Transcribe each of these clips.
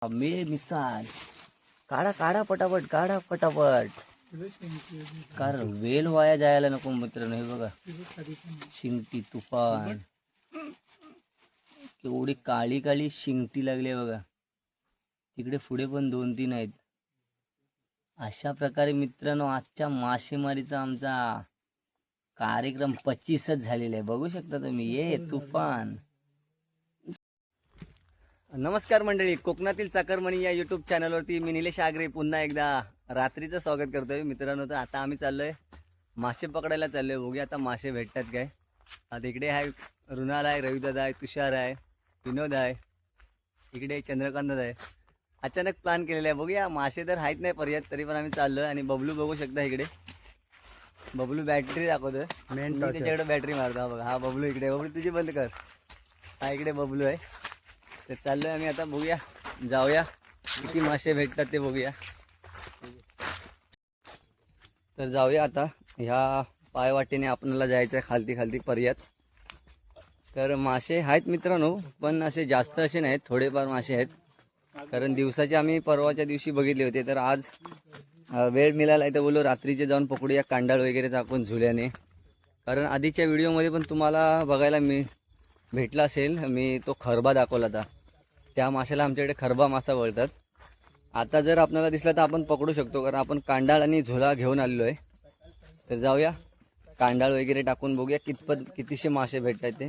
मे मिसाल काढा काढा पटापट काढा पटापट. कारण वेल वाया जायला नको मित्रांनो. हे बघा शिंगटी तुफान केवढी काळी काळी शिंगटी लागली आहे बघा. तिकडे पुढे पण 2-3 आहेत. अशा प्रकारे मित्रांनो आजच्या मासेमारीचा आमचा कार्यक्रम 25च झालेला आहे. बघू शकता तुम्ही. ये तुफान. नमस्कार मंडळी, कोकणातील चाकरमणी या यूट्यूब चॅनलवरती मी निलेश आगरे पुन्हा एकदा रात्रीचं स्वागत करतोय मित्रांनो. तर आता आम्ही चाललोय मासे पकडायला चाललोय. बघूया आता मासे भेटतात काय. आता इकडे आहे रुणाल आहे, रविदादा आहे, तुषार आहे, विनोद आहे, इकडे चंद्रकांत आहे. अचानक प्लॅन केलेला आहे. बघूया मासे तर आहेत नाही पर्याय, तरी पण आम्ही चाललोय. आणि बबलू बघू शकता इकडे. बबलू बॅटरी दाखवतोय. मी त्याच्याकडे बॅटरी मारतो. हा बघा, हा बबलू इकडे. बबलू तुझी बंद कर. हा इकडे बबलू आहे. तर चाललोय आम्ही आता. बघूया जाऊया किती मासे भेटतात ते बघूया. तर जाऊया आता. ह्या पायवाटेने आपल्याला जायचं आहे खालती खालती पर्यात. तर मासे आहेत मित्रांनो, पण असे जास्त असे नाहीत, थोडेफार मासे आहेत. कारण दिवसाचे आम्ही परवाच्या दिवशी बघितले होते. तर आज वेळ मिळाला आहे तर बोललो रात्रीचे जाऊन पकडूया कांडाळ वगैरे टाकून झुल्याने. कारण आधीच्या व्हिडिओमध्ये पण तुम्हाला बघायला भेटला असेल, मी तो खरबा दाखवला होता. त्या माशाला आमच्याकडे खरबा मासा बोलतात. आता जर आपल्याला दिसला तर आपण पकडू शकतो, कारण आपण कांडाळ आणि झुला घेऊन आलेलो आहे. तर जाऊया कांडाळ वगैरे टाकून बघूया कितीशे मासे भेटतात ते.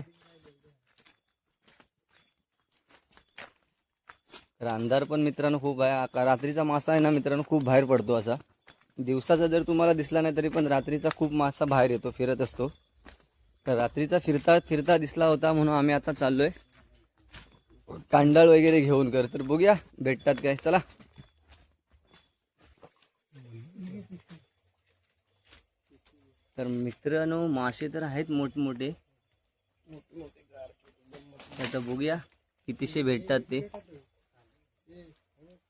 तर अंधार पण मित्रांनो खूप आहे. रात्रीचा मासा आहे ना मित्रांनो, खूप बाहेर पडतो असा. दिवसाचा जर तुम्हाला दिसला नाही तरी पण रात्रीचा खूप मासा बाहेर येतो, फिरत असतो. तर रात्रीचा फिरता दिसला होता म्हणून आम्ही आता चाललोय कांडाळ वगैरे घेऊन कर. तर बघूया भेटतात काय. चला. तर मित्रांनो मासे तर आहेत मोठमोठे. आता बघूया कितीशे भेटतात ते.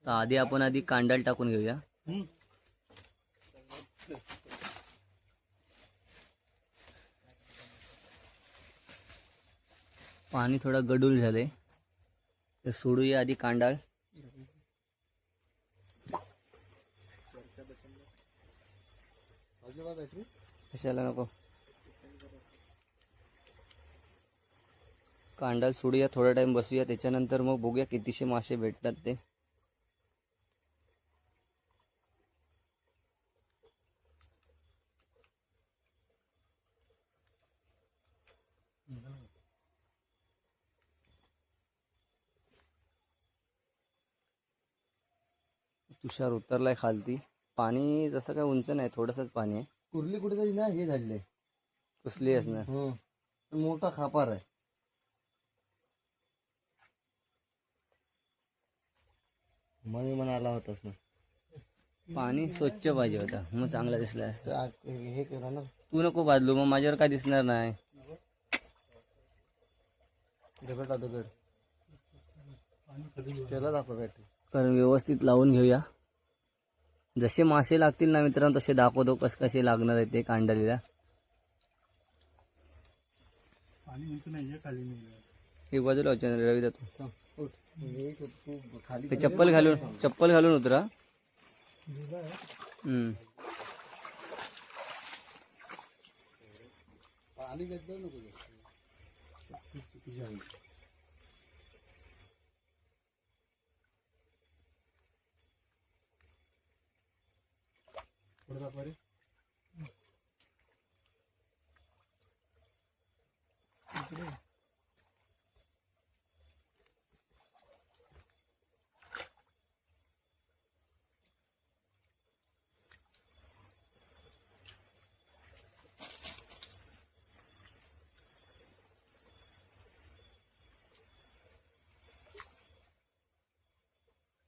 तर आधी कांडाळ टाकून घेऊया. पाणी थोडा गडूल झाले तर सोडूया आधी कांडाळ. कशाला नको, कांडाळ सोडूया, थोडा टाइम बसूया, त्याच्यानंतर मग बघूया कितीशे मासे भेटतात ते. तुषार उतरलाय खालती. पाणी जसं काय उंच नाही, थोडंसंच पाणी आहे. कुर्ली कुठेतरी ना हे झाले, कुसली असणार. मोठा खापार आहे. मग म्हणाला होतास ना, पाणी स्वच्छ पाहिजे होता, मग चांगला दिसला असता. हे केला ना तू नको बादलू, मग माझ्यावर काय दिसणार नाही. दगड त्याला दाखव बॅटरी. कारण व्यवस्थित लावून घेऊया. जसे मासे लागतील ना मित्रांनो तसे दाखवतो कसे लागणार आहे ते कांडाळीला. एक बाजूला रवी जातो. चप्पल घालून उतरा.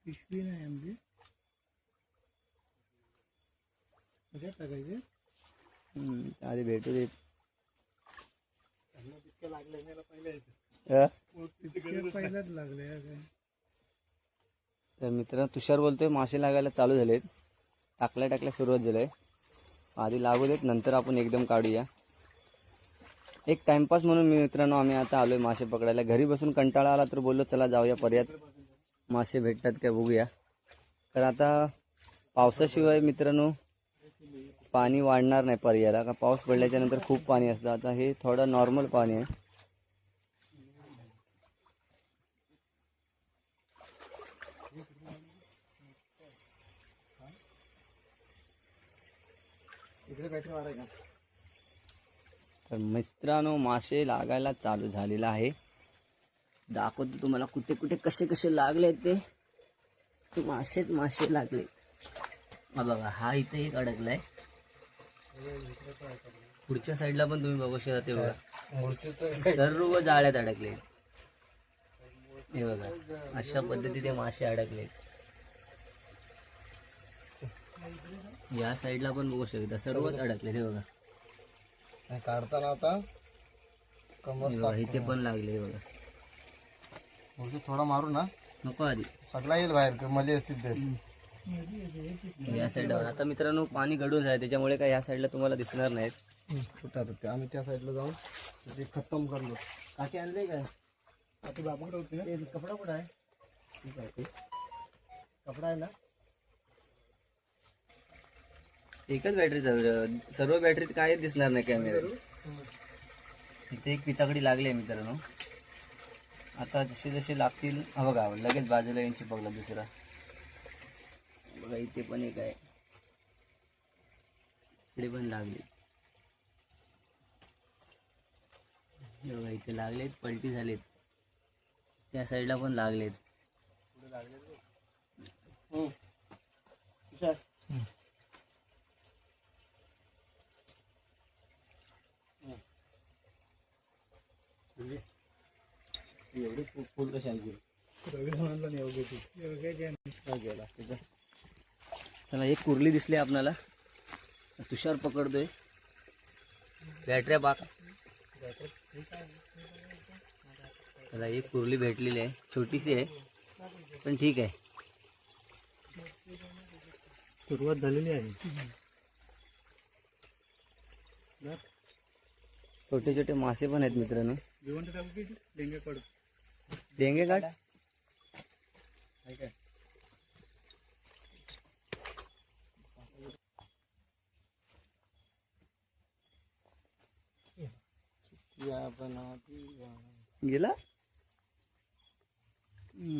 पिशवी नाही आमची टाकायचे. आधी भेटू देत. पहिलाच लागले. तर मित्रांनो तुषार बोलतोय मासे लागायला चालू झालेत. टाकल्या सुरुवात झालंय. आधी लागू देत, नंतर आपण एकदम काढूया. एक टाइमपास म्हणून मित्रांनो आम्ही आता आलोय मासे पकडायला. घरी बसून कंटाळा आला तर बोललो चला जाऊया पर्यात. मासे भेटतात काय बघूया. कारण आता पावसाशिवाय मित्रांनो पाणी वाढणार नाही पर्यायाला. का पाऊस पडल्याच्या नंतर खूप पाणी असतं. आता हे थोडं नॉर्मल पाणी आहे. तर मित्रांनो मासे लागायला चालू झालेला आहे. दाखवतो तुम्हाला कुठे कुठे कसे कसे लागले ते. ते मासेच मासे लागले. हा बघा, हा इथे एक अडकलाय. पुढच्या साईडला पण तुम्ही बघू शकता. ते बघा सर्व जाळ्यात अडकले. हे बघा अशा पद्धतीने मासे अडकले. या साईडला पण बघू शकता सर्वच अडकले. हे बघा काढताना आता कमर हे बघा, इथे पण लागले. हे बघा थोडा मारू ना, नको आधी सगळा येईल बाहेर, मजा असतील ते. या साईडला. आता मित्रांनो पाणी गडून आहे त्याच्यामुळे काय या साईडला तुम्हाला दिसणार नाहीत. कुठं आता ते आम्ही त्या साईडला जाऊन ते खतम करलो. काकी आणले काय? आता बाबूकडे होते ना. ते कपडा कुठं आहे? ठीक आहे ते कपडा आहे ना. एकच बॅटरी सर्व बॅटरीत काय दिसणार नाही कॅमेरा. इथे एक पिताकडी लागली आहे मित्रांनो. आता जसे जसे लागतील हा बघा लगेच बाजूला यांची बघला दुसरा. बघा इथे पण एक आहे. इकडे पण लागले. हे बघा इथे लागलेत, पलटी झालेत. त्या साईडला पण लागलेत. एवढे फुल कशाला गेला. चला एक कुर्ली दिसली आपल्याला. तुषार पकडतोय. बॅटऱ्या बाक. चला एक कुर्ली भेटलेली आहे. छोटीशी आहे पण ठीक आहे. सुरुवात झालेली आहे. छोटे छोटे मासे पण आहेत मित्रांनो. जेवण टाकू की डेंगे काढू. डेंगे काढ. गेला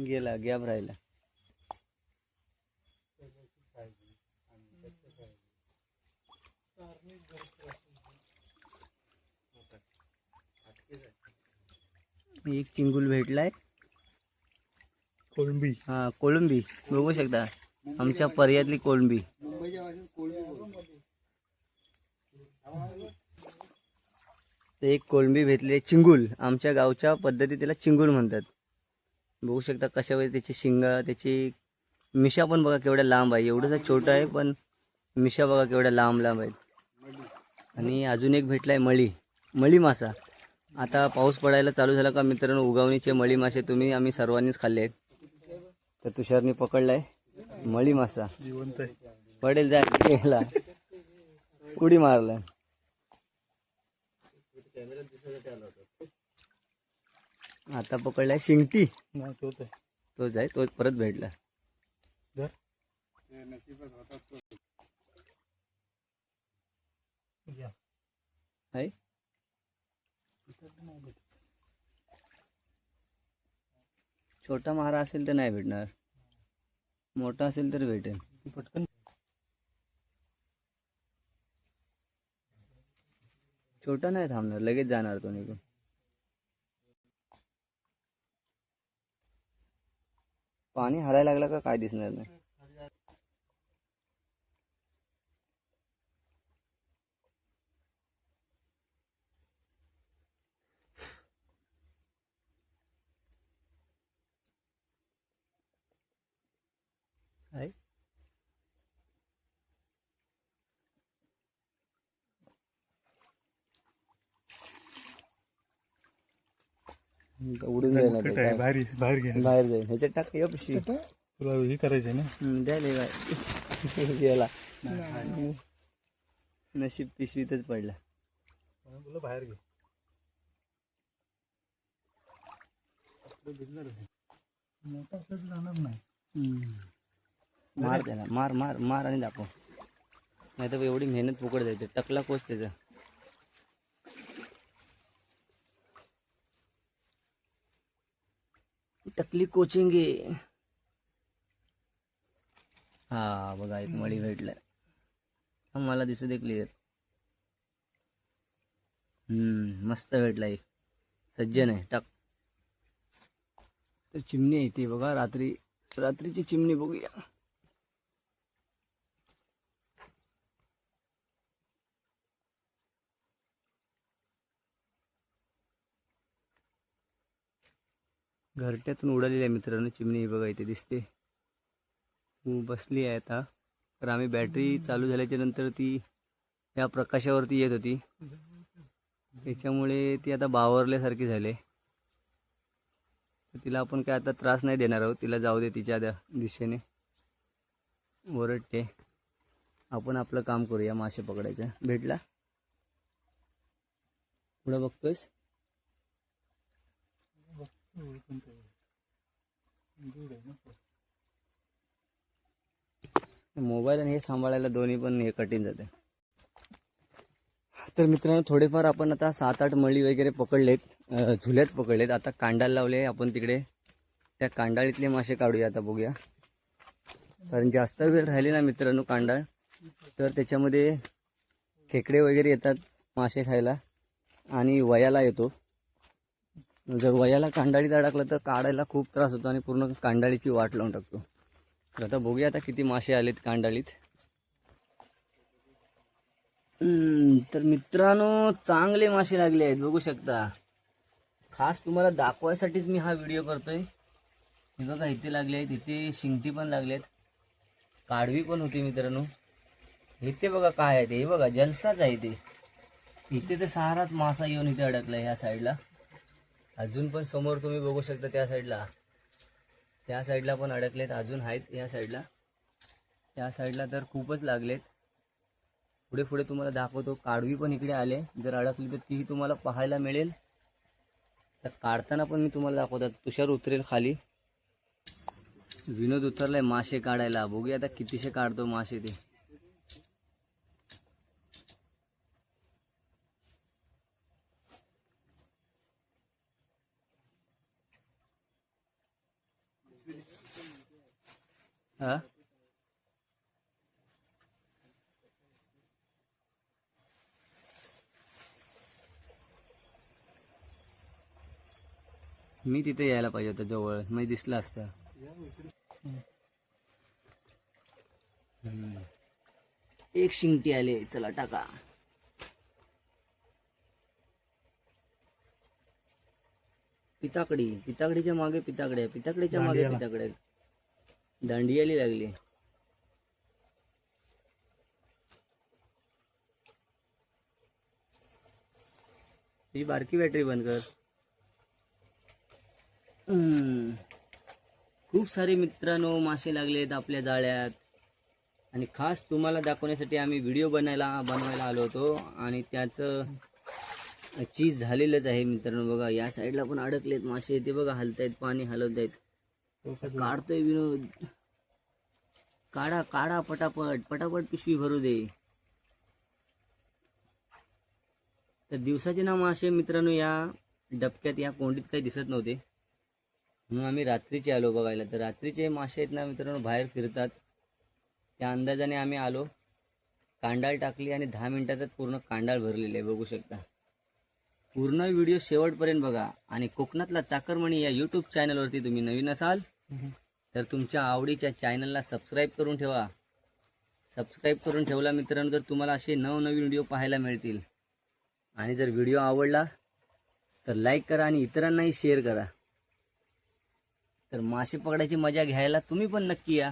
गेला गॅप राहिला. एक चिंगुल भेटलाय. कोळंबी. हा कोळंबी बघू शकता. आमच्या पर्यातली कोळंबी. एक कोळंबी भेटली. चिंगुल आमच्या गावच्या पद्धती त्याला चिंगुल म्हणतात. बघू शकता कशा वेळी त्याची शिंगा, त्याची मिशा पण बघा केवढ्या लांब आहे. एवढंच छोटं आहे पण मिशा बघा केवढ्या लांब लांब आहेत. आणि अजून एक भेटलाय मळी मासा. आता पाऊस पडायला चालू झाला का मित्रांनो उगावणीचे मळी मासे आम्ही सर्वांनीच खाल्ले आहेत. तर तुषारने पकडलाय मळी मासा. जिवंत आहे. पडेल जायला उडी मारला. आता पकडलाय शिंगटी. तोच आहे. तोच आहे. तोच परत भेटला. आहे छोटा महारा असेल तर नाही भेटणार. मोठा असेल तर भेटेल. पटकन छोटा नाही थांबणार, लगेच जाणार तो निघून. पाणी हलायला लागला का काय दिसणार नाही. आहे उडून जाईल ना ते काय. बाहेर बाहेर घे. बाहेर जाईल. ह्याच्यात टाक या पिशवी. तुला हे करायचं ना. द्यायला गेला. नशीब पिशवीतच पडला. तुला बाहेर घे. मोठा असला तर जाणार नाही. मार त्याला, मार मार मार आणि दाखव, नाही तर एवढी मेहनत फुकट जायचं. टकला कोच त्याचा. टकली कोचिंगे. हा बघा एक मळी भेटलाय. हा मला दिसू दे क्लिअर. मस्त भेटलाय. सज्जन आहे. टाक. तर चिमणी आहे ती बघा. रात्रीची चिमणी बघूया. घरट्यातून उडालेली आहे मित्रांनो चिमणी. ही बघा इथे दिसते. बसली आहे आता. तर आम्ही बॅटरी चालू झाल्याच्या नंतर ती या प्रकाशावरती येत होती, त्याच्यामुळे ती आता बावरल्यासारखी झाली. तर तिला आपण काय आता त्रास नाही देणार आहोत. तिला जाऊ दे तिच्या दिशेने. ओरडते. आपण आपलं काम करूया. मासे पकडायचं. भेटला? पुढं बघतोयस? मोबाईल आणि हे सांभाळायला दोन्ही पण हे कठीण जाते. तर मित्रांनो थोडेफार आपण आता 7-8 मळी वगैरे पकडलेत. झुल्यात पकडलेत. आता कांडाल लावले आपण तिकडे. त्या कांडाळीतले मासे काढूया आता. बघूया. कारण जास्त वेळ राहिले ना मित्रांनो कांडाळ, तर त्याच्यामध्ये खेकडे वगैरे येतात मासे खायला आणि वयाला येतो. जर वयाला कांडाळीत अडकलं तर काढायला खूप त्रास होतो आणि पूर्ण कांडाळीची वाट लावून टाकतो. तर आता बघूया आता किती मासे आलेत कांडाळीत. तर मित्रांनो चांगले मासे लागले आहेत. बघू शकता. खास तुम्हाला दाखवायसाठीच मी हा व्हिडिओ करतोय. हे बघा इथे लागले आहेत. इथे शिंगटी पण लागले आहेत. काढवी पण होती मित्रांनो. इथे बघा काय आहे ते. हे बघा जलसाच आहे ते. इथे तर साराच मासा येऊन इथे अडकला ह्या साईडला. अजून पण समोर तुम्ही बघू शकता त्या साईडला पण अडकलेत. अजून आहेत या साईडला. त्या साईडला तर खूपच लागलेत. पुढे पुढे तुम्हाला दाखवतो. काढवी पण इकडे आले. जर अडकली तर तीही तुम्हाला पाहायला मिळेल. तर काढताना पण मी तुम्हाला दाखवतो. तुषार उतरेल खाली. विनोद उतरलाय मासे काढायला. बघूया आता कितीशे काढतो मासे ते. हा मी तिथे यायला पाहिजे होतं जवळ. म्हणजे दिसलं असतं. एक शिंगटी आले. चला टाका. पिताकडीच्या मागे पिताकडे. पिताकडीच्या मागे पिताकडे. दांडियाली लागली. ही बारकी बॅटरी बंद कर. खूप सारे मित्रांनो मासे लागलेत आपल्या जाळ्यात. आणि खास तुम्हाला दाखवण्यासाठी आम्ही व्हिडिओ बनवायला आलो होतो. आणि त्याचं चीज झालेलंच आहे मित्रांनो. बघा या साईडला पण अडकलेत मासे. ते बघा हलतायत. पाणी हलवत आहेत. काढतोय विनोद. काढा काढा पटापट पिशवी भरू दे. तर दिवसाचे ना मासे मित्रांनो या डबक्यात या कोंडीत काही दिसत नव्हते, म्हणून आम्ही रात्रीचे आलो बघायला. तर रात्रीचे मासे आहेत ना मित्रांनो बाहेर फिरतात. त्या अंदाजाने आम्ही आलो. कांडाळ टाकली आणि 10 मिनिटातच पूर्ण कांडाळ भरलेले आहे. बघू शकता. पूर्ण व्हिडिओ शेवटपर्यंत बघा. आणि कोकणातला चाकरमणी या यूट्यूब चॅनलवरती तुम्ही नवीन असाल तर तुमच्या आवडीच्या चॅनलला सबस्क्राईब करून ठेवा. सबस्क्राईब करून ठेवला मित्रांनो तर तुम्हाला असे नवनवीन व्हिडिओ पाहायला मिळतील. आणि जर व्हिडिओ आवडला तर लाईक करा आणि इतरांनाही शेअर करा. तर मासे पकडायची मजा घ्यायला तुम्ही पण नक्की या.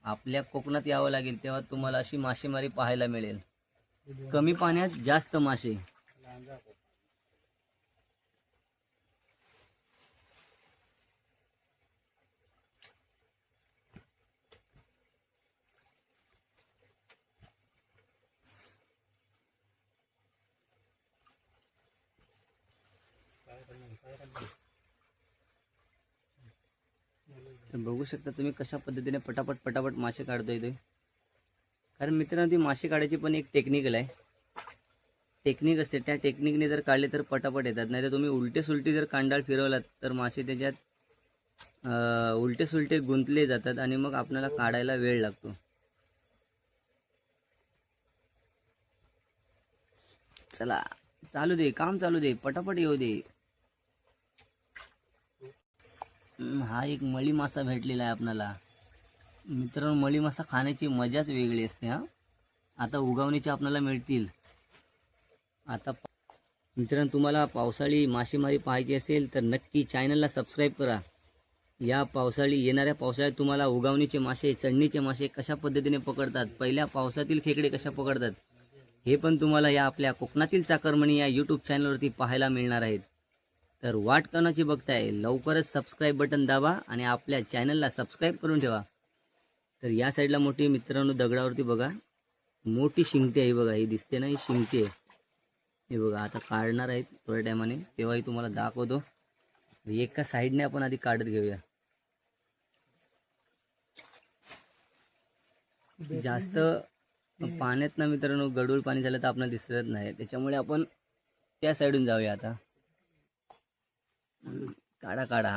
आपल्या कोकणात यावं लागेल तेव्हा तुम्हाला अशी मासेमारी पाहायला मिळेल. कमी पाण्यात जास्त मासे. तर बघू शकता तुम्ही कशा पद्धतीने पटापट पटापट मासे काढतोय ते. कारण मित्रांनो ती मासे काढायची पण एक टेक्निकल आहे, टेक्निक असते. त्या टेक्निकने जर काढले तर पटापट येतात. नाही तर तुम्ही उलटे सुलटी जर कांडाळ फिरवलात तर मासे त्याच्यात उलटे सुलटे गुंतले जातात आणि मग आपल्याला काढायला वेळ लागतो. चला चालू दे, काम चालू दे, पटापट येऊ दे. हा एक मळी मासा भेटलेला आहे आपल्याला. मित्रांनो मळी मासा खाण्याची मजाच वेगळी असते. हा आता उगवणीचे आपल्याला मिळतील. आता मित्रांनो तुम्हाला पावसाळी मासेमारी पाहायची असेल तर नक्की चॅनलला सबस्क्राईब करा. या येणाऱ्या पावसाळ्यात तुम्हाला उगवणीचे मासे, चढणीचे मासे कशा पद्धतीने पकडतात, पहिल्या पावसातील खेकडे कशा पकडतात, हे पण तुम्हाला या आपल्या कोकणातील चाकरमणी या यूट्यूब चॅनलवरती पाहायला मिळणार आहेत. तर वाट कोणाची बघताय, लवकरच सबस्क्राईब बटन दाबा आणि आपल्या चॅनलला सबस्क्राईब करून ठेवा. तर या साईडला मोठी मित्रांनो दगडावरती बघा मोठी शिंगटी आहे बघा, ही दिसते ना, ही शिंगटी आहे. हे बघा आता काढणार आहेत थोड्या टायमाने, तेव्हाही तुम्हाला दाखवतो. एका साईडने आपण आधी काढत घेऊया. जास्त पाण्यात ना मित्रांनो गडूळ पाणी झालं तर आपल्याला दिसत नाही, त्याच्यामुळे आपण त्या साईडून जाऊया. आता काढा काढा.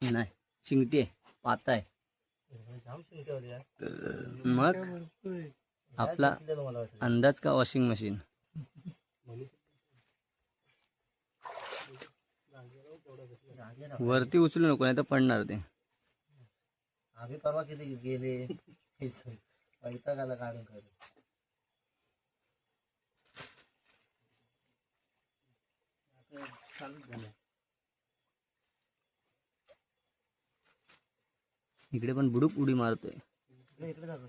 नाही शिंगटी आहे, पाता आहे. मग आपला अंदाज का वॉशिंग मशीन. वरती उचलू नको नाही तर पडणार ते. आम्ही परवा किती गेले वैतागाला काढून काढून. इकडे पण बुडूक उडी मारतोय. इकडे जातो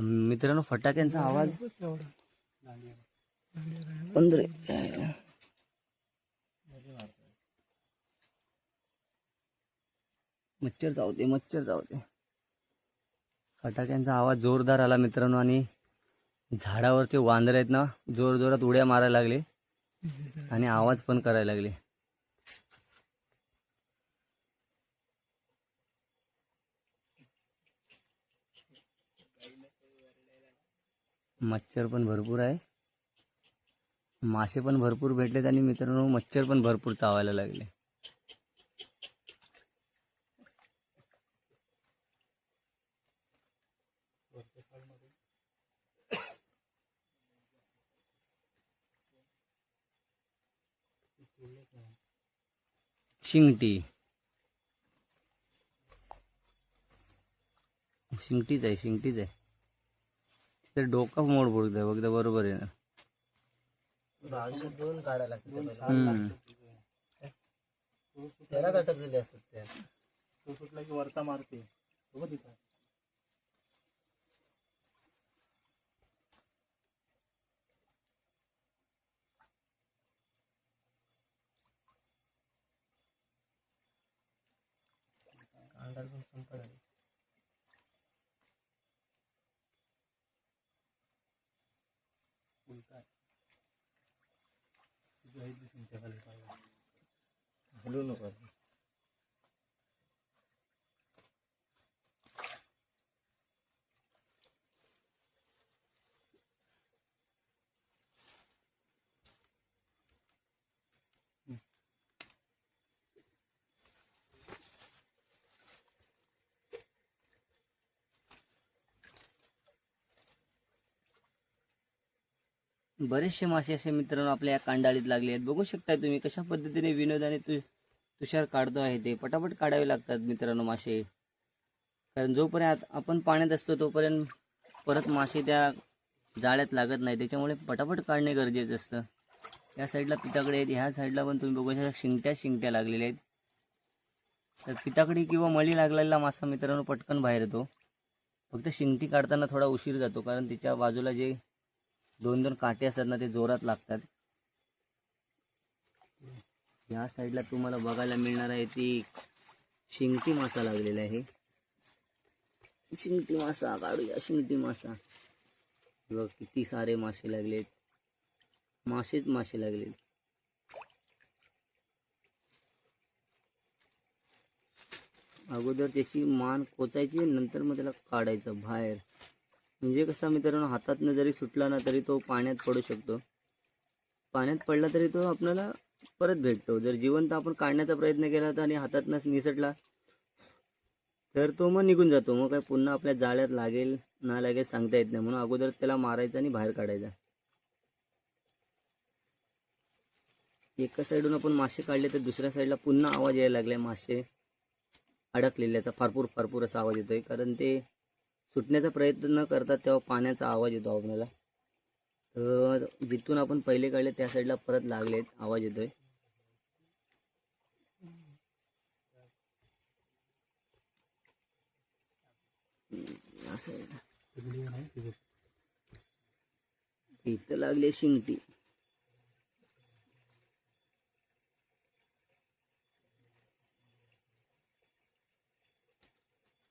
मित्रांनो फटाक्यांचा आवाज पंधरे मच्छर चावते. फटाक्यांचा आवाज जोरदार आला मित्रांनो आणि झाडावरती वांदर आहेत ना जोर जोरात उड्या मारायला लागले आणि आवाज पण करायला लागले. मच्छर पण भरपूर आहे, मासे पण भरपूर भेटलेत आणि मित्रांनो मच्छर पण भरपूर चावायला लागले. शिंगटीच आहे. तर डोका मोड बोलतोय बघ, बरोबर आहे ना. आयुष्यात दोन काढायला लागतात त्याला अटकलेले असतात त्या. तो सुटला की वरता मारते. कांडाला पण संपत आली. हलू नको. बरेचसे मासे असे मित्रांनो आपल्या या कांडाळीत लागले आहेत. बघू शकता तुम्ही कशा पद्धतीने विनोदाने तुषार काढतो आहे. ते पटापट काढावे लागतात मित्रांनो मासे, कारण जोपर्यंत आपण पाण्यात असतो तोपर्यंत परत मासे त्या जाळ्यात लागत नाही, त्याच्यामुळे पटापट काढणे गरजेचं असतं. या साईडला पिताकडे आहेत, ह्या साईडला पण तुम्ही बघू शकता शिंगट्या लागलेल्या आहेत. तर पिताकडी किंवा मळी लागलेला मासा मित्रांनो पटकन बाहेर येतो. फक्त शिंगटी काढताना थोडा उशीर जातो, कारण तिच्या बाजूला जे दोन दोन काटे असतात ना ते जोरात लागतात. या साईडला तुम्हाला बघायला मिळणार आहे ती शिंगटी मासा लागलेला आहे. शिंगटी मासा काढूया. शिंगटी मासा बघ किती सारे मासे लागलेत. मासेच मासे लागले. अगोदर त्याची मान कोचायची, नंतर मग त्याला काढायचं बाहेर. म्हणजे कसा मित्रांनो, हातातनं जरी सुटला ना तरी तो पाण्यात पडू शकतो. पाण्यात पडला तरी तो आपल्याला परत भेटतो. जर जिवंत आपण काढण्याचा प्रयत्न केला तर आणि हातातनं निसटला तर तो मग निघून जातो. मग काय पुन्हा आपल्या जाळ्यात लागेल ना लागेल सांगता येत नाही. म्हणून अगोदर त्याला मारायचं आणि बाहेर काढायचा. एका साईडून आपण मासे काढले तर दुसऱ्या साईडला पुन्हा आवाज यायला लागलाय. मासे अडकलेल्याचा फारपूर फारपूर असा आवाज येतोय, कारण ते सुटण्याचा प्रयत्न न करतात तेव्हा पाण्याचा आवाज येतो आपल्याला. तर जिथून आपण पहिले काढले त्या साईडला परत लागलेत, आवाज येतोय. असं इथं लागले शिंगटी.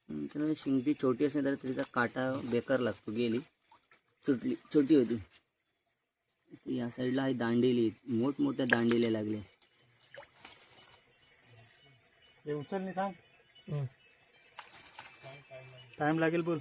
मित्रांनो, शिंगटी छोटी असेल तर तिचा काटा बेकार लागतो. गेली सुटली, छोटी होती. या साईडला आहे दांडेली, मोठमोठ्या दांडेल्या लागल्या. हे उचल नाही सांग. टाइम लागेल बोल.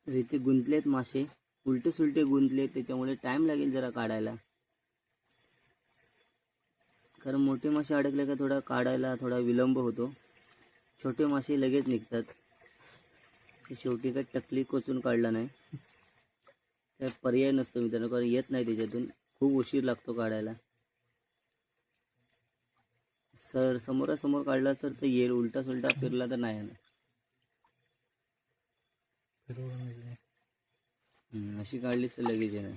तर इथे गुंतलेत मासे, उलटे सुलटे गुंतलेत, त्याच्यामुळे टाइम लागेल जरा काढायला. कारण मोठे मासे अडकले का थोडा काढायला थोडा विलंब होतो. छोटे मासे लगेच निघतात. शेवटी काही टकली कोचून काढला नाही, काय पर्याय नसतो मित्रांनो, कारण येत नाही त्याच्यातून. खूप उशीर लागतो काढायला. समोरासमोर काढला तर ते येईल, उलटा सुलटा फिरला तर नाही येणार. अशी काढलीच तर लगेच येणार.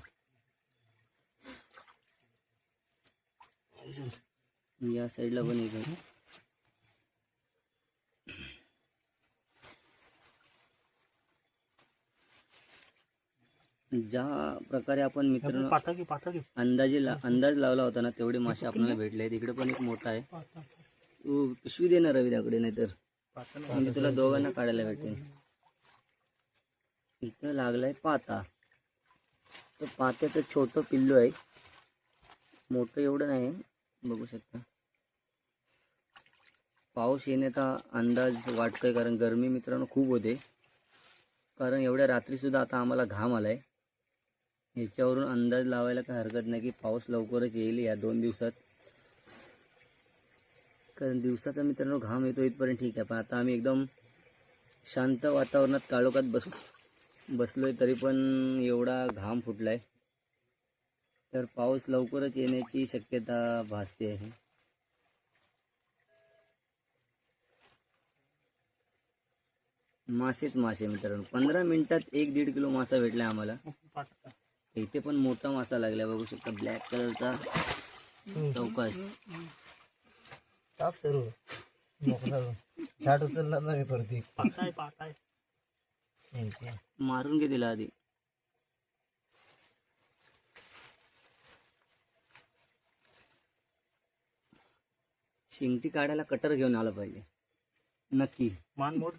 या साईडला पण एक आहे. ज्या प्रकारे आपण मित्रांनो अंदाज लावला होता ना, तेवढे मासे आपल्याला भेटले. इकडे पण एक मोठा आहे. तू पिशवी देणार रवी त्याकडे, नाहीतर म्हणजे तुला दोघांना काढायला भेटेल. इथं लागलाय पाता. तर पात्याचं छोटं पिल्लू आहे, मोठं एवढं नाही, बघू शकता. पाऊस येण्याचा अंदाज वाटतोय, कारण गरमी मित्रांनो खूप होते. कारण एवढ्या रात्री सुद्धा आता आम्हाला घाम आलाय. ह्याच्यावरून अंदाज लावायला काही हरकत नाही की पाऊस लवकरच येईल या 2 दिवसात. कारण दिवसाचा मित्रांनो घाम येतो इथपर्यंत ठीक आहे, पण आता आम्ही एकदम शांत वातावरणात काळोखात बसलोय तरी पण एवढा घाम फुटलाय. तर पाऊस लवकरच येण्याची शक्यता भासते आहे. मासेच मासे मित्रांनो, 15 मिनिटात 1-1.5 किलो मासा भेटला आम्हाला. इथे पण मोठा मासा लागला, बघू शकता, ब्लॅक कलरचा चौकास. टाक सरू झाड उचलला नाही परती. मारून घे दिला आधी. शिंगटी काढायला कटर घेऊन आला पाहिजे नक्की. मान मोड.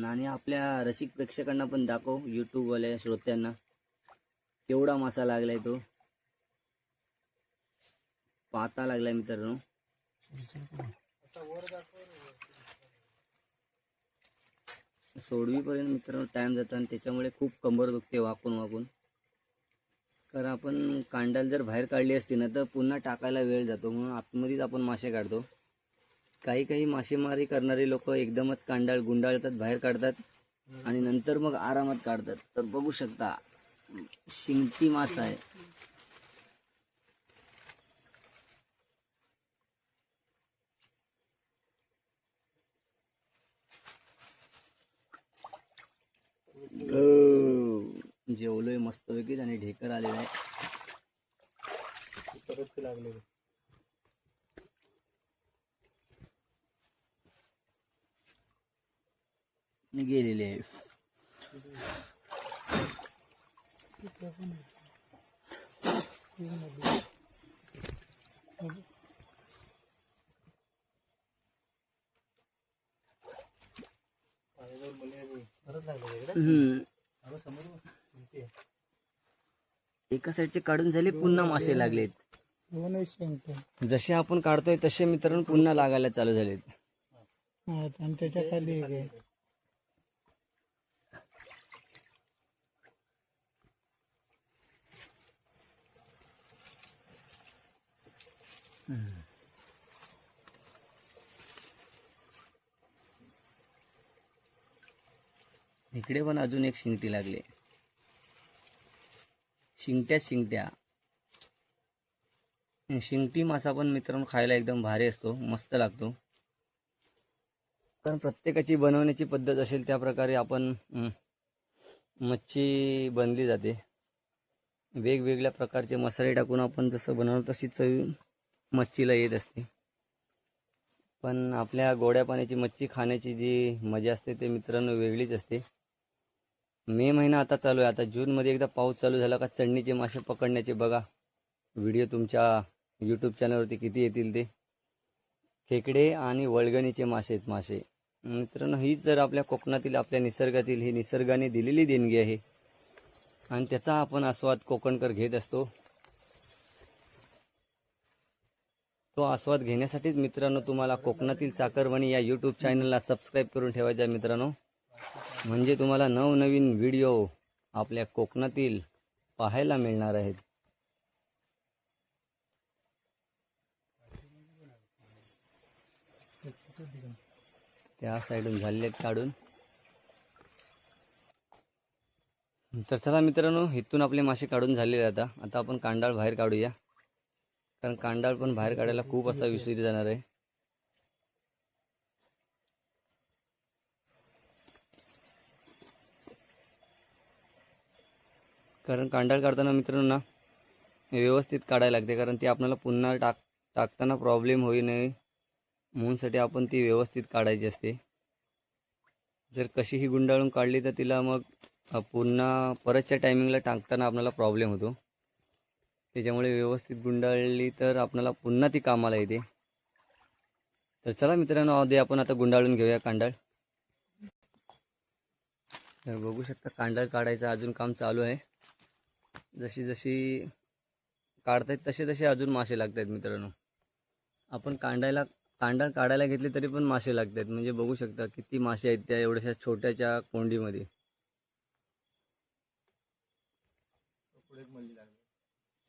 आणि आपल्या रसिक प्रेक्षकांना पण दाखव, यूट्यूब वाल्या श्रोत्यांना, केवढा मासा लागलाय तो. पाता लागलाय मित्रांनो. सोडवीपर्यंत मित्रांनो टाइम जातो आणि त्याच्यामुळे खूप कंबर दुखते वाकून वाकून. कारण आपण कांडाल जर बाहेर काढली असती ना तर पुन्हा टाकायला वेळ जातो, म्हणून आतमध्येच आपण मासे काढतो. काही मासेमारी करणारे लोक एकदमच कांडाळ गुंडाळतात, बाहेर काढतात आणि नंतर मग आरामात काढतात. तर बघू शकता शिंगटी मासा आहे. जेवलोय मस्तपैकी आणि ढेकर आलेला आहे. गेलेले आहे. एका साईडचे काढून झाले, पुन्हा मासे लागलेत. जसे आपण काढतोय तसे मित्रांनो पुन्हा लागायला चालू झालेत. आणि त्याच्या खाली एक आहे. इकडे पण अजून एक शिंगटी लागली. शिंगट्या शिंगटी मासा पण मित्रांनो खायला एकदम भारी असतो, मस्त लागतो. कारण प्रत्येकाची बनवण्याची पद्धत असेल त्या प्रकारे आपण मच्छी बनली जाते. वेगवेगळ्या प्रकारचे मसाले टाकून आपण जसं बनवतो तशी चव मच्छीला येत असते. पण आपल्या गोड्या पाण्याची मच्छी खाण्याची जी मजा असते ते मित्रांनो वेगळीच असते. मे महिना आता चालू आहे. आता जूनमध्ये एकदा पाऊस चालू झाला का चढणीचे मासे पकडण्याचे बघा व्हिडिओ तुमच्या यूट्यूब चॅनलवरती किती येतील ते. खेकडे आणि वळगणीचे मासे मित्रांनो, ही जर आपल्या कोकणातील आपल्या निसर्गातील ही निसर्गाने दिलेली देणगी आहे आणि त्याचा आपण आस्वाद कोकणकर घेत असतो. तो आस्वाद घेण्यासाठीच मित्रांनो तुम्हाला कोकणातील चाकरमानी या यूट्यूब चॅनलला सबस्क्राईब करून ठेवायचं आहे मित्रांनो. म्हणजे तुम्हाला नवनवीन व्हिडिओ आपल्या कोकणातील पाहायला मिळणार आहेत. त्या साईडून झालेले काढून. तर चला मित्रांनो, इथून आपले मासे काढून झालेले. आता आपण कांडाळ बाहेर काढूया, कारण कांडाळ पण बाहेर काढायला खूप असा विसरी जाणार आहे. कारण कांडाळ काढताना मित्रांनो ना व्यवस्थित काढायला लागते, कारण ती आपल्याला पुन्हा टाकताना प्रॉब्लेम होई नये म्हणूनसाठी आपण ती व्यवस्थित काढायची असते. जर कशीही गुंडाळून काढली तर तिला मग पुन्हा परतच्या टायमिंगला टाकताना आपल्याला प्रॉब्लेम होतो. त्याच्यामुळे व्यवस्थित गुंडाळली तर आपल्याला पुन्हा ती कामाला येते. तर चला मित्रांनो, आधी आपण आता गुंडाळून घेऊया कांडाळ. तर बघू शकता कांडाळ काढायचं अजून काम चालू आहे. जशी जशी काढतायत तसे तसे अजून मासे लागत आहेत मित्रांनो. आपण कांडाळ काढायला घेतले तरी पण मासे लागत आहेत. म्हणजे बघू शकता किती मासे आहेत त्या एवढ्याशा छोट्याच्या कोंडीमध्ये.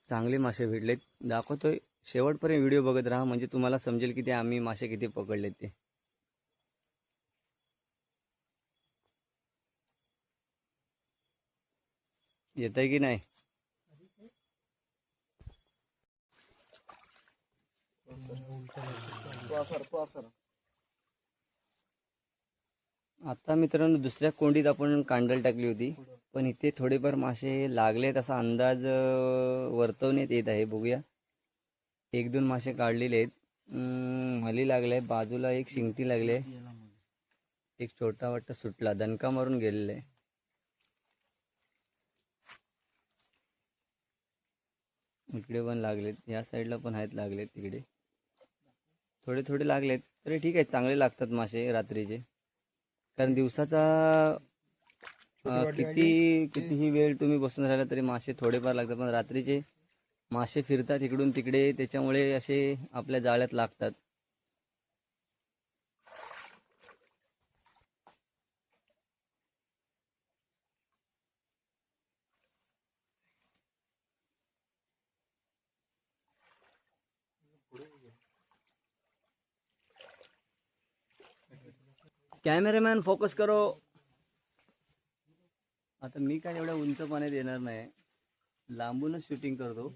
चांगले मासे भेटलेत. दाखवतोय, शेवटपर्यंत व्हिडिओ बघत राहा म्हणजे तुम्हाला समजेल की ते आम्ही मासे किती पकडलेत ते. येत आहे की नाही? आता मित्रांनो दुसऱ्या कोंडीत आपण कांडल टाकली होती, पण इथे थोडेफार मासे लागलेत असा अंदाज वर्तवण्यात येत आहे. बघूया, एक दोन मासे काढलेले आहेत. मली लागले, बाजूला एक शिंगटी लागले, एक छोटा वाटत सुटला, दणका मारून गेलेला आहे. इकडे पण लागलेत, या साईडला पण आहेत लागलेत. तिकडे थोडे थोडे लागलेत तरी ठीक आहे, चांगले लागतात मासे रात्रीचे. कारण दिवसाचा कितीही वेळ तुम्ही बसून राहिला तरी मासे थोडेफार लागतात, पण रात्रीचे मासे फिरतात इकडून तिकडे, त्याच्यामुळे असे आपल्या जाळ्यात लागतात. कॅमेरामॅन फोकस करो. आता मी काय एवढ्या उंच पाण्यात येणार नाही, लांबूनच शूटिंग करतो.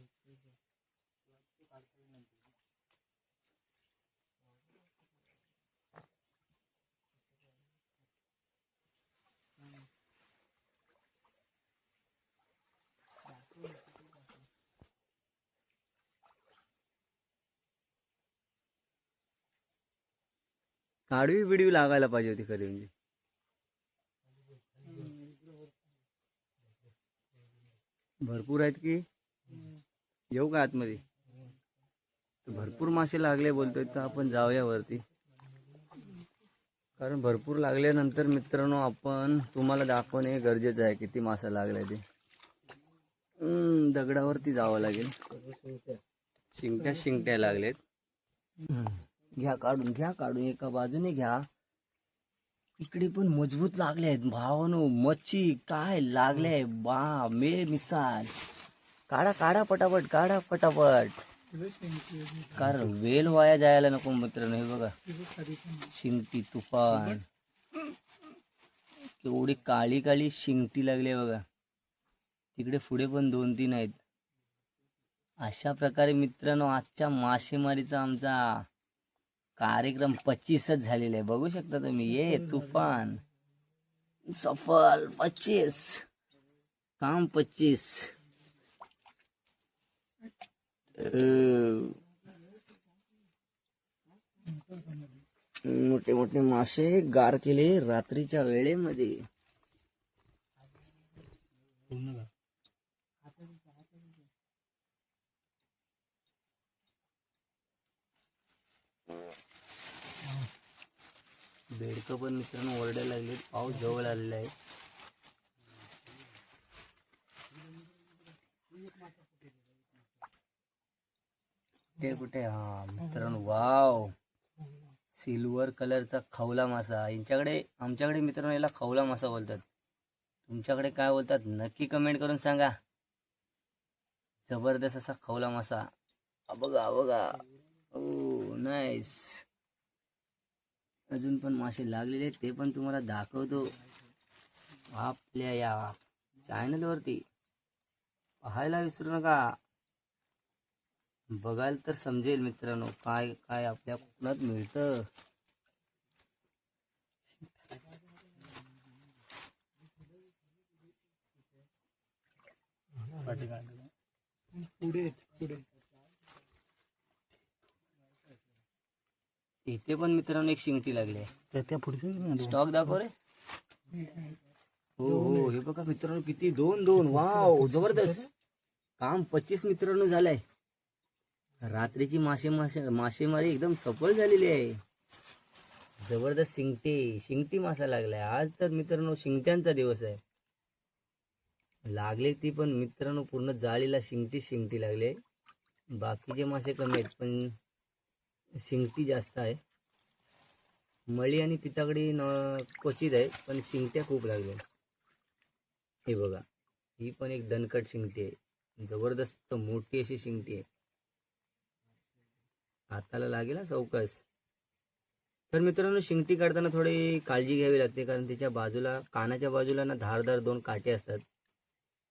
काढवी बिडवी लागायला पाहिजे होती खरी म्हणजे. भरपूर आहेत की येऊ का आतमध्ये? भरपूर मासे लागले बोलतोय तर आपण जाऊया वरती, कारण भरपूर लागल्यानंतर मित्रांनो आपण तुम्हाला दाखवणे गरजेचं आहे किती मासा लागलाय ते. दगडावरती जावं लागेल. शिंगट्या लागलेत. घ्या काढून एका बाजूने घ्या. इकडे पण मजबूत लागले आहेत भावानो. मच्छी काय लागले बा मे मिसाल. काढा पटापट. कारण वेल वाया जायला नको मित्रांनो. हे बघा शिंगटी तुफान, केवढी काळी शिंगटी लागली बघा. तिकडे पुढे पण 2-3 आहेत. अशा प्रकारे मित्रांनो आजच्या मासेमारीचा आमचा कार्यक्रम 25च झालेला आहे. बघू शकता तुम्ही. ये तुफान सफल 25 काम 25. मोठे मासे गार केले रात्रीच्या वेळेमध्ये. बेडकं पण मित्रांनो ओरडायला लागले. पाऊस जवळ आलेला आहे. कुठे हा मित्रांनो वाव सिल्वर कलरचा खवला मासा. आमच्याकडे मित्रांनो याला खवला मासा बोलतात. तुमच्याकडे काय बोलतात नक्की कमेंट करून सांगा. जबरदस्त असा खवला मासा. बघा ओ नाईस. अजून पण मासे लागलेले आहेत ते पण तुम्हाला दाखवतो आपल्या या चॅनलवरती. पाहायला विसरू नका. बघाल तर समजेल मित्रांनो काय काय आपल्या कोकणात मिळतं. इथे पण मित्रांनो एक शिंगटी लागली आहे. त्या पुढे स्टॉक दाखव रे. हो हे बघा मित्रांनो किती 2 वाव जबरदस्त. काम 25 मित्रांनो झालंय. रात्रीची मासेमारी एकदम सफल झालेली आहे. जबरदस्त शिंगटी मासा लागलाय. आज तर मित्रांनो शिंगट्यांचा दिवस आहे. लागले ती पण मित्रांनो पूर्ण जाळीला शिंगटी लागले. बाकीचे मासे कमी आहेत पण शिंगटी जास्त आहे. मळी आणि पितागडी क्वचित आहे पण शिंगट्या खूप लागल्या. हे बघा ही पण एक दणकट शिंगटी आहे. जबरदस्त मोठी अशी शिंगटी आहे. हाताला लागेल ना चौकस. तर मित्रांनो शिंगटी काढताना थोडी काळजी घ्यावी लागते, कारण त्याच्या बाजूला कानाच्या बाजूला ना धारदार 2 काटे असतात.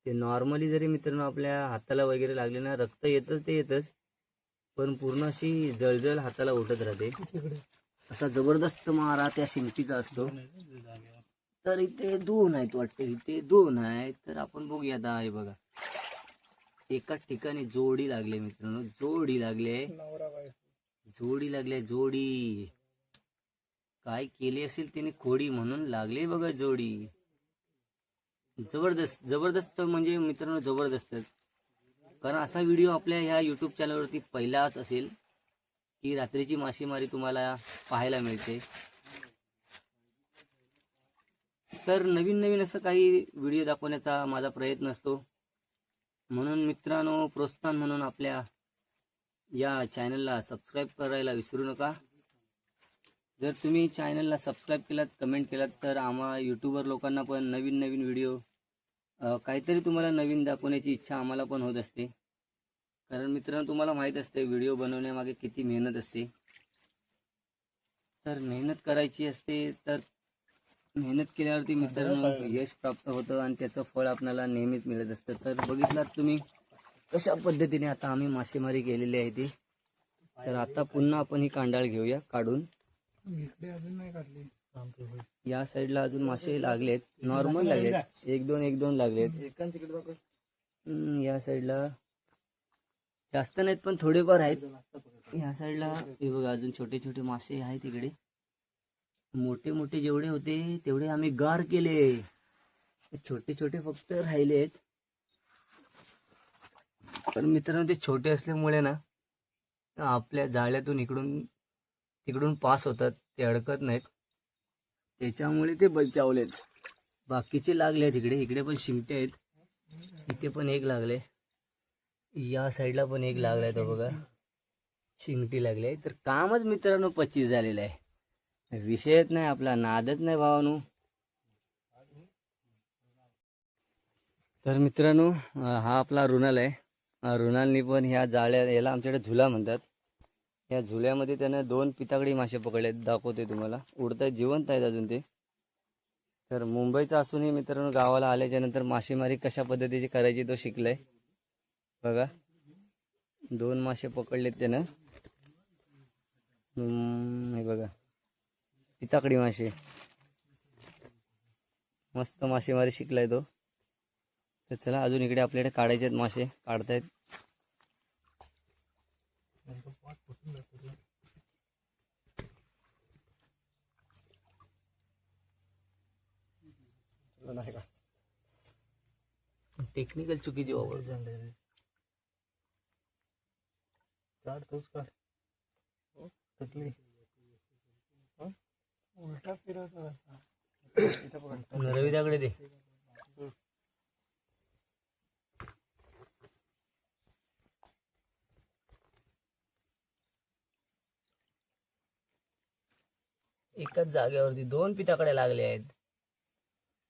ते नॉर्मली जरी मित्रांनो आपल्या हाताला वगैरे लागले ना रक्त येतच पण पूर्ण अशी जळजळ हाताला उठत राहते. असा जबरदस्त मारा त्या शिंगटीचा असतो. तर इथे 2 आहेत वाटते. इथे 2 आहेत. तर आपण बघूया आता. हे बघा एकाच ठिकाणी जोडी लागले मित्रांनो. जोडी लागले. काय केली असेल तिने खोडी म्हणून लागले बघा जोडी. जबरदस्त म्हणजे मित्रांनो जबरदस्त. कारण असा व्हिडिओ आपल्या ह्या युट्यूब चॅनलवरती पहिलाच असेल की रात्रीची मासेमारी तुम्हाला पाहायला मिळते. तर नवीन असं काही व्हिडिओ दाखवण्याचा माझा प्रयत्न असतो. म्हणून मित्रांनो प्रोत्साहन म्हणून आपल्या या चॅनलला सबस्क्राईब करायला विसरू नका. जर तुम्ही चॅनलला सबस्क्राईब केलात, कमेंट केलात तर आम्हा यूट्यूबर लोकांना पण नवीन व्हिडिओ काहीतरी तुम्हाला नवीन दाखवण्याची इच्छा आम्हाला पण होत असते. कारण मित्रांनो तुम्हाला माहीत असते व्हिडिओ बनवण्यामागे किती मेहनत असते. तर मेहनत करायची असते. तर मेहनत केल्यावरती मित्रांनो यश प्राप्त होतं आणि त्याचं फळ आपल्याला नेहमीच मिळत असतं. तर बघितलात तुम्ही कशा पद्धतीने आता आम्ही मासेमारी केलेली आहे ती. तर आता पुन्हा आपण ही कांडाळ घेऊया काढून. या साईडला अजून मासे लागलेत. नॉर्मल लागलेत. एक दोन लागलेत. या साईडला जास्त नाहीत पण थोडेफार आहेत. या साईडला हे बघा अजून छोटे मासे आहेत. इकडे मोठे जेवढे होते तेवढे आम्ही गार केले. छोटे फक्त राहिलेत. पण मित्रांनो ते छोटे असल्यामुळे ना आपल्या जाळ्यातून इकडून तिकडून पास होतात, ते अडकत नाहीत, त्याच्यामुळे ते बचावलेत. बाकीचे लागले आहेत इकडे, इकडे पण शिंगटे आहेत, इथे पण एक लागले, या साईडला पण एक लागलाय, तो बघा शिंगटी लागली आहे. तर कामच मित्रांनो 25 झालेलं आहे, विषयच नाही आपला, नादच नाही भावानो. तर मित्रांनो हा आपला रुणाल आहे. रुणालनी पण ह्या जाळ्या, याला आमच्याकडे झुला म्हणतात, या झुल्यामध्ये त्यानं 2 पिताकडी मासे पकडले, दाखवते तुम्हाला, उडतायत, जिवंत आहेत अजून ते. तर मुंबईचा असूनही मित्रांनो गावाला आल्याच्या नंतर मासेमारी कशा पद्धतीची करायची तो शिकलाय. बघा 2 मासे पकडलेत त्यानं. हे बघा पिताकडी मासे, मस्त मासेमारी शिकलाय तो. तर चला अजून इकडे आपल्याकडे काढायचे आहेत मासे, काढतायत. नाही का टेक्निकल चुकीची वापर. काढ तोच काढ. तकली उलटा फिरवतो असा. इथं पकड. रवी दाकडे दे. एकाच जागेवरती 2 पिताकडे लागले आहेत,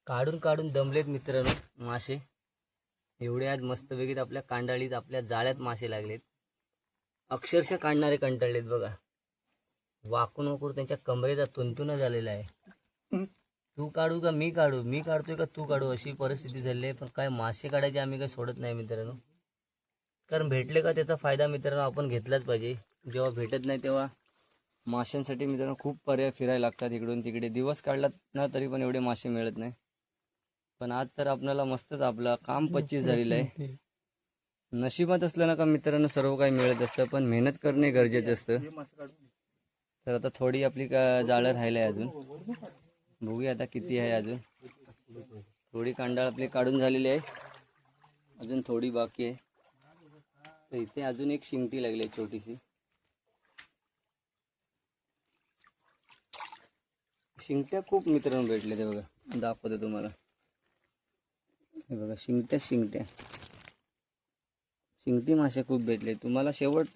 काढून काढून दमलेत मित्रांनो मासे. एवढे आज मस्तपैकी आपल्या कांडाळीत, आपल्या जाळ्यात मासे लागलेत, अक्षरशः काढणारे कंटाळलेत बघा. वाकून वाकून त्यांच्या कमरेचा तुंतुना झालेला आहे. तू काढू का मी काढू, मी काढतोय का तू काढू, अशी परिस्थिती झाली आहे. पण काय मासे काढायचे आम्ही काही सोडत नाही मित्रांनो, कारण भेटले का त्याचा फायदा मित्रांनो आपण घेतलाच पाहिजे. जेव्हा भेटत नाही तेव्हा माशांसाठी मित्रांनो खूप पर्याय फिरायला लागतात, इकडून तिकडे दिवस काढलात ना तरी पण एवढे मासे मिळत नाही. पण आज तर आपल्याला मस्तच आपलं काम 25 झालेलं आहे. नशिबात असलं ना का मित्रांनो सर्व काही मिळत असतं, पण मेहनत करणे गरजेचं असतं. तर आता थोडी आपली जाळं राहिलं आहे अजून, बघूया आता किती आहे अजून. थोडी कांडाळ आपली काढून झालेली आहे, अजून थोडी बाकी आहे. तर इथे अजून एक शिंगटी लागली आहे छोटीशी. शिंगट्या खूप मित्रांनो भेटले, ते बघा दाखवतो तुम्हाला. हे बघा शिंगट्या शिंगटी मासे खूप भेटले तुम्हाला. शेवट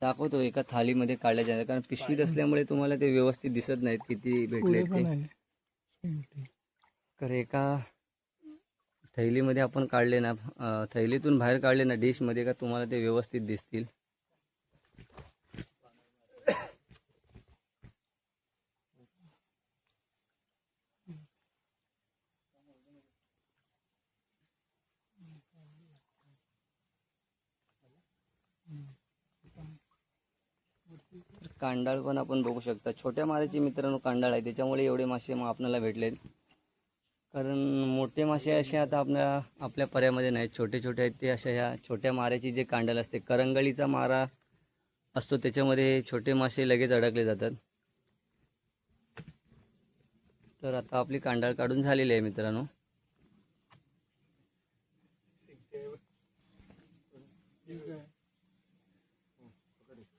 दाखवतो एका थालीमध्ये काढल्या जातात, कारण पिशवीत असल्यामुळे तुम्हाला ते व्यवस्थित दिसत नाहीत किती भेटले ते. तर एका थैलीमध्ये आपण काढले ना, थैलीतून बाहेर काढले ना डिशमध्ये, का तुम्हाला ते व्यवस्थित दिसतील. कांडाळ पण आपण बघू शकता, छोट्या माऱ्याची मित्रांनो कांडाळ आहे, त्याच्यामुळे एवढे मासे मग आपल्याला भेटलेत. कारण मोठे मासे असे आता आपल्या पर्यामध्ये नाहीत, छोटे छोटे आहेत ते. अशा ह्या छोट्या माऱ्याची जे कांडाळ असते, करंगळीचा मारा असतो, त्याच्यामध्ये छोटे मासे लगेच अडकले जातात. तर आता आपली कांडाळ काढून झालेली आहे मित्रांनो.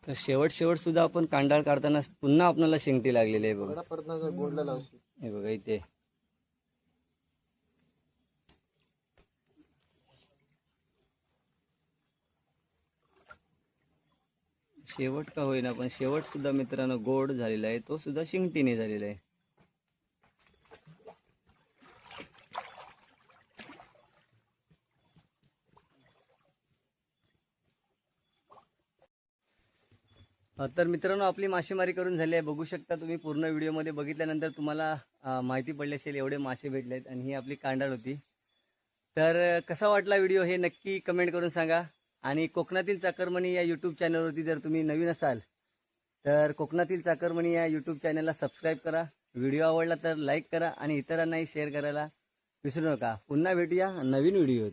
तर शेवट सुद्धा आपण कांडाळ काढताना पुन्हा आपल्याला शिंगटी लागलेली आहे बघा. परत गोडला लावशी. हे बघा इथे शेवट का होईना, पण शेवट सुद्धा मित्रांनो गोड झालेला आहे, तो सुद्धा शिंगटीने झालेला आहे. तर मित्रांनो आपली मासेमारी करून झाली आहे, बघू शकता तुम्ही. पूर्ण व्हिडिओमध्ये बघितल्यानंतर तुम्हाला माहिती पडली असेल एवढे मासे भेटले आहेत, आणि ही आपली कांडाळ होती. तर कसा वाटला व्हिडिओ हे नक्की कमेंट करून सांगा. आणि कोकणातील चाकरमणी या यूट्यूब चॅनलवरती जर तुम्ही नवीन असाल तर कोकणातील चाकरमणी या यूट्यूब चॅनलला सबस्क्राईब करा. व्हिडिओ आवडला तर लाईक करा आणि इतरांनाही शेअर करायला विसरू नका. पुन्हा भेटूया नवीन व्हिडिओत.